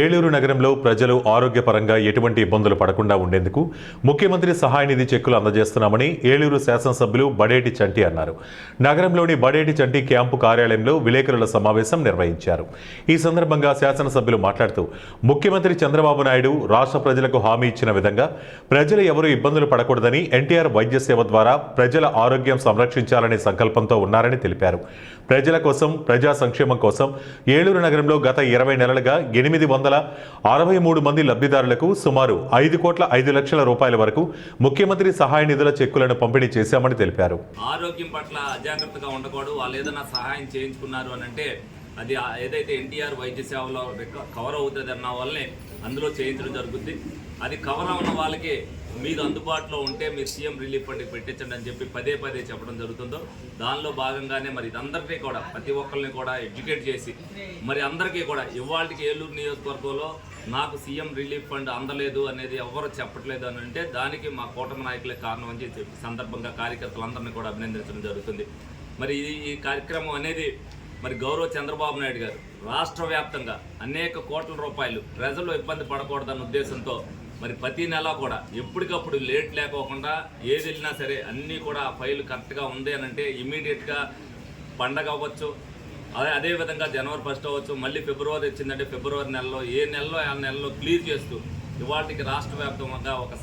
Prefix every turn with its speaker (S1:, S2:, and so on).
S1: ఏలూరు నగరంలో ప్రజలు ఆరోగ్యపరంగా ఎటువంటి ఇబ్బందులు పడకుండా ఉండేందుకు ముఖ్యమంత్రి సహాయ నిధి చెక్కులు అందజేస్తున్నామని ఏలూరు శాసనసభ్యులు బడేటి చంటి అన్నారు. నగరంలోని బడేటి చంటి క్యాంపు కార్యాలయంలో విలేకరుల సమావేశం నిర్వహించారు. ఈ సందర్భంగా శాసనసభ్యులు మాట్లాడుతూ ముఖ్యమంత్రి చంద్రబాబు నాయుడు రాష్ట్ర ప్రజలకు హామీ ఇచ్చిన విధంగా ప్రజలు ఎవరూ ఇబ్బందులు పడకూడదని, ఎన్టీఆర్ వైద్య సేవ ద్వారా ప్రజల ఆరోగ్యం సంరక్షించాలనే సంకల్పంతో ఉన్నారని తెలిపారు. ప్రజల కోసం, ప్రజా సంక్షేమం కోసం ఏలూరు నగరంలో గత 20 నెలలుగా 863 మంది లబ్ధిదారులకు సుమారు 5,05,00,000 రూపాయల వరకు ముఖ్యమంత్రి సహాయ నిధుల చెక్కులను పంపిణీ చేశామని తెలిపారు.
S2: ఆరోగ్యం పట్ల అజాగ్రత్తగా ఉండకూడదు. వాళ్ళు ఏదైనా సహాయం చేయించుకున్నారు అని అంటే అది ఏదైతే ఎన్టీఆర్ వైద్య సేవలో కవర్ అవుతుంది అన్న వాళ్ళని అందులో చేయించడం జరుగుద్ది. అది కవర్ ఉన్న వాళ్ళకి మీరు అందుబాటులో ఉంటే మీరు సీఎం రిలీఫ్ ఫండ్కి పెట్టించండి అని చెప్పి పదే చెప్పడం జరుగుతుందో దానిలో భాగంగానే మరి ఇదందరికీ కూడా ప్రతి ఒక్కరిని కూడా ఎడ్యుకేట్ చేసి మరి అందరికీ కూడా ఇవాళకి ఏలూరు నియోజకవర్గంలో నాకు సీఎం రిలీఫ్ ఫండ్ అందలేదు అనేది ఎవరు చెప్పట్లేదు అని అంటే దానికి మా కూటమి నాయకులే కారణం అని చెప్పి సందర్భంగా కార్యకర్తలందరినీ కూడా అభినందించడం జరుగుతుంది. మరి ఈ కార్యక్రమం అనేది మరి గౌరవ చంద్రబాబు నాయుడు గారు రాష్ట్ర వ్యాప్తంగా అనేక కోట్ల రూపాయలు ప్రజలు ఇబ్బంది పడకూడదన్న ఉద్దేశంతో మరి ప్రతి నెల కూడా ఎప్పటికప్పుడు లేట్ లేకోకుండా ఏది వెళ్ళినా సరే అన్నీ కూడా ఆ ఫైల్ కరెక్ట్గా ఉంది అని అంటే ఇమీడియట్గా పండగ అవ్వచ్చు, అదేవిధంగా జనవరి 1 అవ్వచ్చు, మళ్ళీ ఫిబ్రవరి వచ్చిందంటే ఫిబ్రవరి నెలలో ఏ నెలలో ఆ నెలలో క్లియర్ చేస్తూ ఇవాటికి రాష్ట్ర వ్యాప్తంగా ఒక